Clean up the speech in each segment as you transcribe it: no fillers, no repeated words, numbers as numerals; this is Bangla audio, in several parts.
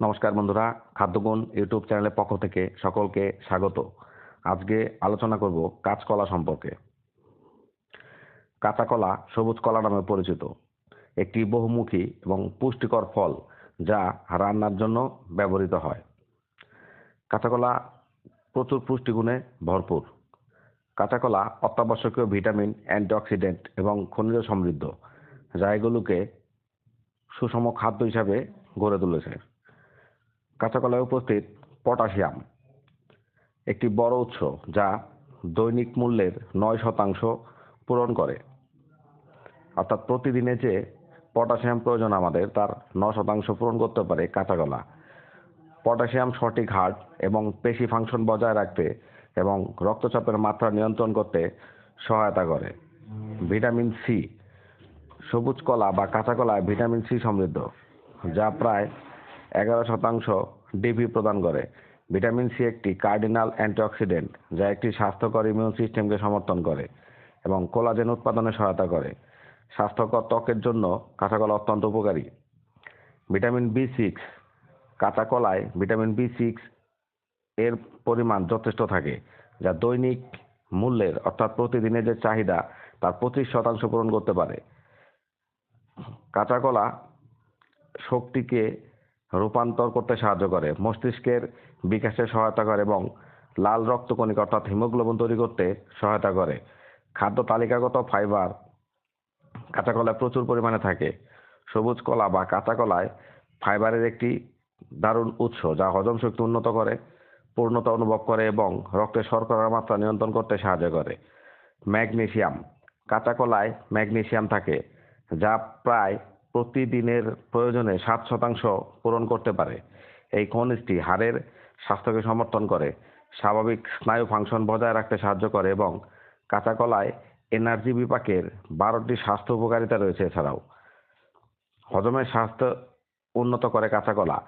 নমস্কার বন্ধুরা, খাদ্যগুণ ইউটিউব চ্যানেলের পক্ষ থেকে সকলকে স্বাগত। আজকে আলোচনা করব কাঁচকলা সম্পর্কে। কাঁচা কলা সবুজ কলা নামে পরিচিত একটি বহুমুখী এবং পুষ্টিকর ফল যা রান্নার জন্য ব্যবহৃত হয়। কাঁচা কলা প্রচুর পুষ্টিগুণে ভরপুর। কাঁচা কলা অত্যাবশ্যকীয় ভিটামিন, অ্যান্টিঅক্সিডেন্ট এবং খনিজ সমৃদ্ধ, যা এগুলোকে সুষম খাদ্য হিসাবে গড়ে তুলেছে। কাঁচা কলায় উপস্থিত পটাশিয়াম একটি বড় উৎস যা দৈনিক মূল্যের ৯% পূরণ করে। অর্থাৎ প্রতিদিনে যে পটাশিয়াম প্রয়োজন আমাদের তার ৯% পূরণ করতে পারে কাঁচা কলা। পটাশিয়াম সঠিক হার্ট এবং পেশি ফাংশন বজায় রাখতে এবং রক্তচাপের মাত্রা নিয়ন্ত্রণ করতে সহায়তা করে। ভিটামিন সি সবুজ কলা বা কাঁচা কলায় ভিটামিন সি সমৃদ্ধ, যা প্রায় 11% ডিপি প্রদান করে। ভিটামিন সি একটি কার্ডিনাল অ্যান্টিঅক্সিডেন্ট যা একটি স্বাস্থ্যকর ইমিউন সিস্টেমকে সমর্থন করে এবং কোলাজেন উৎপাদনে সহায়তা করে। স্বাস্থ্যকর ত্বকের জন্য কাঁচা কলা অত্যন্ত উপকারী। ভিটামিন বি6 কাঁচা কলায় ভিটামিন বি6 এর পরিমাণ যথেষ্ট থাকে, যা দৈনিক মূল্যের অর্থাৎ প্রতিদিনের যে চাহিদা তার 25% পূরণ করতে পারে। কাঁচা কলা শক্তিকে রূপান্তর করতে সাহায্য করে, মস্তিষ্কের বিকাশে সহায়তা করে এবং লাল রক্তকণিকা অর্থাৎ হিমোগ্লোবিন তৈরি করতে সহায়তা করে। খাদ্য তালিকাগত ফাইবার কাঁচা কলায় প্রচুর পরিমাণে থাকে। সবুজ কলা বা কাঁচা কলায় ফাইবারের একটি দারুণ উৎস যা হজম শক্তি উন্নত করে, পূর্ণতা অনুভব করে এবং রক্তে শর্করার মাত্রা নিয়ন্ত্রণ করতে সাহায্য করে। ম্যাগনেসিয়াম কাঁচা কলায় ম্যাগনেসিয়াম থাকে, যা প্রায় প্রতিদিনের প্রয়োজনে 7% পূরণ করতে পারে। এই খনিজটি হাড়ের স্বাস্থ্যকে সমর্থন করে, স্বাভাবিক স্নায়ু ফাংশন বজায় রাখতে সাহায্য করে এবং কাঁচা কলায় এনার্জি বিপাকের 12টি স্বাস্থ্য উপকারিতা রয়েছে। এছাড়াও হজমের স্বাস্থ্য উন্নত করে কাঁচা কলা।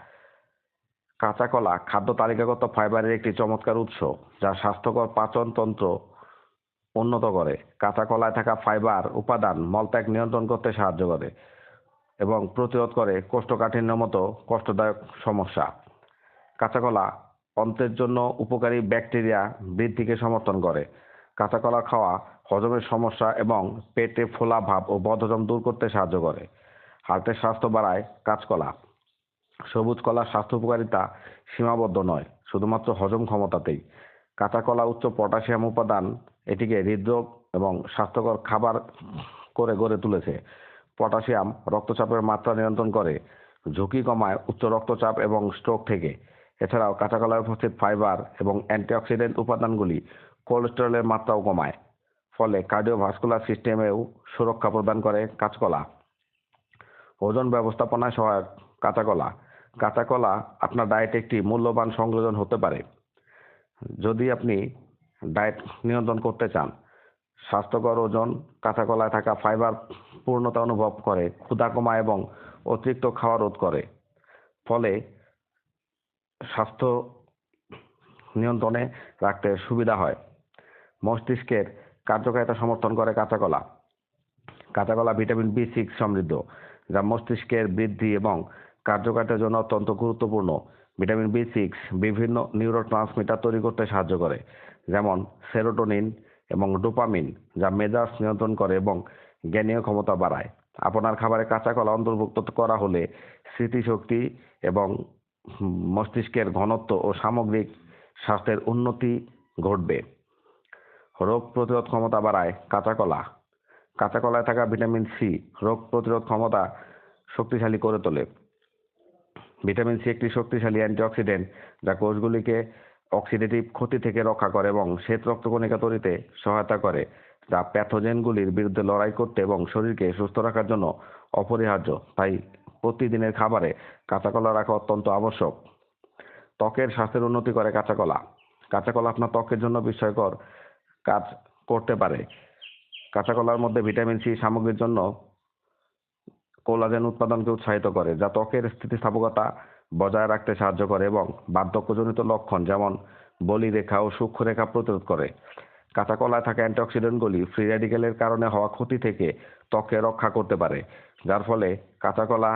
কাঁচা কলা খাদ্য তালিকাগত ফাইবারের একটি চমৎকার উৎস যা স্বাস্থ্যকর পাচন তন্ত্র উন্নত করে। কাঁচা কলায় থাকা ফাইবার উপাদান মলত্যাগ নিয়ন্ত্রণ করতে সাহায্য করে এবং প্রতিরোধ করে কোষ্ঠকাঠিন্যের মতো কষ্টদায়ক সমস্যা। কাঁচা কলা অন্ত্রের জন্য উপকারী ব্যাকটেরিয়া বৃদ্ধিকে সমর্থন করে। কাঁচা কলা খাওয়া হজমের সমস্যা এবং পেটে ফোলা ভাব ও বদহজম দূর করতে সাহায্য করে। হার্টের স্বাস্থ্য বাড়ায় কাঁচকলা। সবুজ কলার স্বাস্থ্য উপকারিতা সীমাবদ্ধ নয় শুধুমাত্র হজম ক্ষমতাতেই। কাঁচা কলা উচ্চ পটাশিয়াম উপাদান এটিকে হৃদরোগ এবং স্বাস্থ্যকর খাবার করে গড়ে তুলেছে। পটাশিয়াম রক্তচাপের মাত্রা নিয়ন্ত্রণ করে, ঝুঁকি কমায় উচ্চ রক্তচাপ এবং স্ট্রোক থেকে। এছাড়াও কাঁচা কলায় উপস্থিত ফাইবার এবং অ্যান্টিঅক্সিডেন্ট উপাদানগুলি কোলেস্টেরলের মাত্রাও কমায়, ফলে কার্ডিওভাস্কুলার সিস্টেমেও সুরক্ষা প্রদান করে কাঁচকলা। ওজন ব্যবস্থাপনায় সহায়ক কাঁচা কলা। কাঁচা কলা আপনার ডায়েটে একটি মূল্যবান সংযোজন হতে পারে। যদি আপনি ডায়েট নিয়ন্ত্রণ করতে চান, স্বাস্থ্যকর ওজন কাঁচা কলায় থাকা ফাইবার পূর্ণতা অনুভব করে, ক্ষুধা কমায় এবং অতিরিক্ত খাওয়া রোধ করে, ফলে স্বাস্থ্য নিয়ন্ত্রণে রাখতে সুবিধা হয়। মস্তিষ্কের কার্যকারিতা সমর্থন করে কাঁচা কলা। কাঁচা কলা ভিটামিন বি6 সমৃদ্ধ, যা মস্তিষ্কের বৃদ্ধি এবং কার্যকারিতার জন্য অত্যন্ত গুরুত্বপূর্ণ। ভিটামিন বি6 বিভিন্ন নিউরোট্রান্সমিটার তৈরি করতে সাহায্য করে, যেমন সেরোটোনিন এবং ডোপামিন, যা মেজাজ নিয়ন্ত্রণ করে এবং জ্ঞানীয় ক্ষমতা বাড়ায়। আপনার খাবারে কাঁচা কলা অন্তর্ভুক্ত করা হলে স্মৃতিশক্তি এবং মস্তিষ্কের ঘনত্ব ও সামগ্রিক স্বাস্থ্যের উন্নতি ঘটবে। রোগ প্রতিরোধ ক্ষমতা বাড়ায় কাঁচা কলা। কাঁচা কলায় থাকা ভিটামিন সি রোগ প্রতিরোধ ক্ষমতা শক্তিশালী করে তোলে। ভিটামিন সি একটি শক্তিশালী অ্যান্টিঅক্সিডেন্ট যা কোষগুলিকে অক্সিডেটিভ ক্ষতি থেকে রক্ষা করে এবং শ্বেত রক্তকণিকা তৈরিতে সহায়তা করে, যা প্যাথোজেনগুলির বিরুদ্ধে লড়াই করতে এবং শরীরকে সুস্থ রাখার জন্য অপরিহার্য। তাই প্রতিদিনের খাবারে কাঁচা কলা রাখা অত্যন্ত আবশ্যক। ত্বকের স্বাস্থ্যের উন্নতি করে কাঁচা কলা। কাঁচা কলা আপনার ত্বকের জন্য বিস্ময়কর কাজ করতে পারে। কাঁচা কলার মধ্যে ভিটামিন সি সামগ্রীর জন্য কোলাজেন উৎপাদনকে উৎসাহিত করে, যা ত্বকের স্থিতিস্থাপকতা বজায় রাখতে সাহায্য করে এবং বার্ধক্যজনিত লক্ষণ যেমন বলিরেখা ও সূক্ষ্মরেখা প্রতিরোধ করে। কাঁচা কলায় থাকা অ্যান্টিঅক্সিডেন্টগুলি ফ্রি র্যাডিক্যালের কারণে হওয়া ক্ষতি থেকে ত্বককে রক্ষা করতে পারে, যার ফলে কাঁচা কলা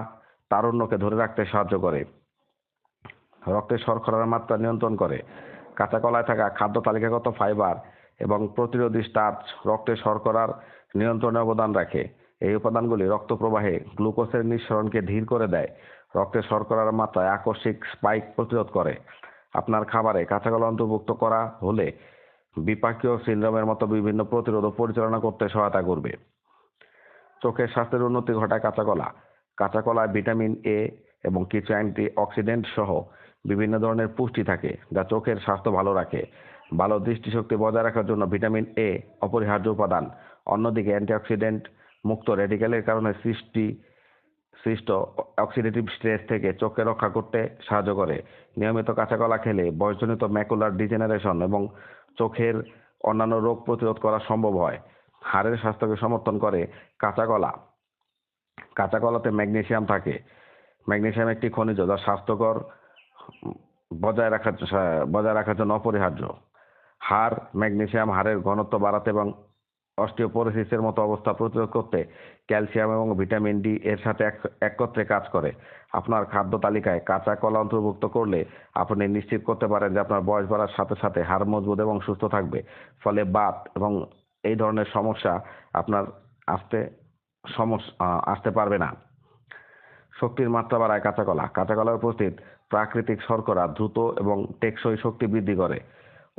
তারুণ্যকে ধরে রাখতে সাহায্য করে। রক্তে শর্করার মাত্রা নিয়ন্ত্রণ করে। কাঁচা কলায় থাকা খাদ্য তালিকাগত ফাইবার এবং প্রতিরোধী স্টার্চ রক্তে শর্করার নিয়ন্ত্রণে অবদান রাখে। এই উপাদানগুলি রক্ত প্রবাহে গ্লুকোজের নিঃসরণকে ধীর করে দেয়, রক্তে শর্করার মাত্রায় আকস্মিক স্পাইক প্রতিরোধ করে। আপনার খাবারে কাঁচা কলা অন্তর্ভুক্ত করা হলে বিপাকীয় সিনড্রোমের মতো বিভিন্ন প্রতিরোধ পরিচালনা করতে সহায়তা করবে। চোখের স্বাস্থ্যের উন্নতি ঘটায় কাঁচা কলা। কাঁচা কলায় ভিটামিন এ এবং কিছু অ্যান্টি অক্সিডেন্ট সহ বিভিন্ন ধরনের পুষ্টি থাকে যা চোখের স্বাস্থ্য ভালো রাখে। ভালো দৃষ্টিশক্তি বজায় রাখার জন্য ভিটামিন এ অপরিহার্য উপাদান। অন্যদিকে অ্যান্টিঅক্সিডেন্ট মুক্ত রেডিক্যালের কারণে সৃষ্ট অক্সিডেটিভ স্ট্রেস থেকে চোখকে রক্ষা করতে সাহায্য করে। নিয়মিত কাঁচা কলা খেলে বয়সজনিত ম্যাকুলার ডিজেনারেশন এবং চোখের অন্যান্য রোগ প্রতিরোধ করা সম্ভব হয়। হাড়ের স্বাস্থ্যকে সমর্থন করে কাঁচা কলা। কাঁচা কলাতে ম্যাগনেসিয়াম থাকে। ম্যাগনেসিয়াম একটি খনিজ যা স্বাস্থ্যকর বজায় রাখার জন্য অপরিহার্য। ম্যাগনেসিয়াম হাড়ের ঘনত্ব বাড়াতে এবং অস্টিওপোরোসিসের মতো অবস্থা প্রতিরোধ করতে ক্যালসিয়াম এবং ভিটামিন ডি এর সাথে একত্রে কাজ করে। আপনার খাদ্য তালিকায় কাঁচা কলা অন্তর্ভুক্ত করলে আপনি নিশ্চিত করতে পারেন যে আপনার বয়স বাড়ার সাথে সাথে হাড় মজবুত এবং সুস্থ থাকবে। ফলে বাত এবং এই ধরনের সমস্যা আপনার আসতে পারবে না। শক্তির মাত্রা বাড়ায় কাঁচা কলা। কাঁচা কলার উপস্থিত প্রাকৃতিক শর্করা দ্রুত এবং টেকসই শক্তি বৃদ্ধি করে।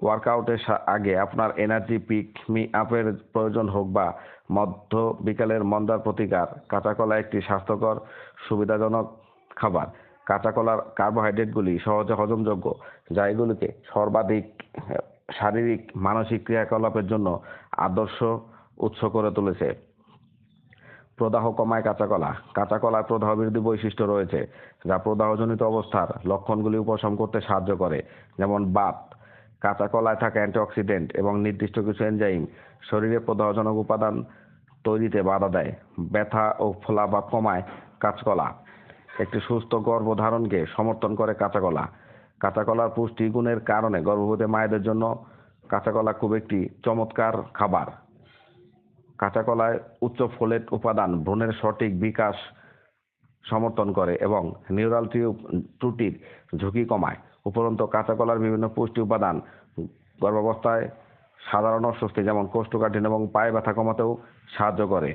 ওয়ার্কআউটের আগে আপনার এনার্জি পিক মি আপের প্রয়োজন হোক বা মধ্য বিকালের মন্দার প্রতিকার, কাঁচা কলা একটি স্বাস্থ্যকর সুবিধাজনক খাবার। কাঁচা কলার কার্বোহাইড্রেটগুলি সহজে হজমযোগ্য, যা এগুলিকে সর্বাধিক শারীরিক মানসিক ক্রিয়াকলাপের জন্য আদর্শ উৎস করে তুলেছে। প্রদাহ কমায় কাঁচা কলা। কাঁচা কলায় প্রদাহ বিরোধী বৈশিষ্ট্য রয়েছে যা প্রদাহজনিত অবস্থার লক্ষণগুলি উপশম করতে সাহায্য করে, যেমন বাত। কাঁচা কলায় থাকা অ্যান্টিঅক্সিডেন্ট এবং নির্দিষ্ট কিছু এনজাইম শরীরে প্রদাহজনক উপাদান তৈরিতে বাধা দেয়। ব্যথা ও ফোলাভাব কমায় কাঁচকলা। একটি সুস্থ গর্ভধারণকে সমর্থন করে কাঁচা কলা। কাঁচা কলার পুষ্টিগুণের কারণে গর্ভবতী মায়েদের জন্য কাঁচা কলা খুব একটি চমৎকার খাবার। কাঁচা কলায় উচ্চ ফোলেট উপাদান ভ্রূণের সঠিক বিকাশ সমর্থন করে এবং নিউরাল ত্রুটির ঝুঁকি কমায়। উপরন্তু কাঁচা কলার বিভিন্ন পুষ্টি উপাদান গর্ভাবস্থায় সাধারণ অস্বস্তি যেমন কোষ্ঠকাঠিন্য এবং পায়ে ব্যথা কমাতেও সাহায্য করে।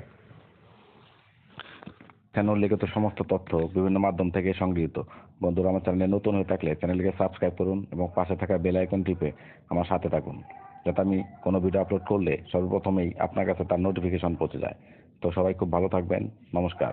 চ্যানেল উল্লেখিত সমস্ত তথ্য বিভিন্ন মাধ্যম থেকে সংগৃহীত। বন্ধুরা, আমার চ্যানেলে নতুন হয়ে থাকলে চ্যানেলকে সাবস্ক্রাইব করুন এবং পাশে থাকা বেল আইকন টিপে আমার সাথে থাকুন, যাতে আমি কোনো ভিডিও আপলোড করলে সর্বপ্রথমেই আপনার কাছে তার নোটিফিকেশন পৌঁছে যায়। তো সবাই খুব ভালো থাকবেন। নমস্কার।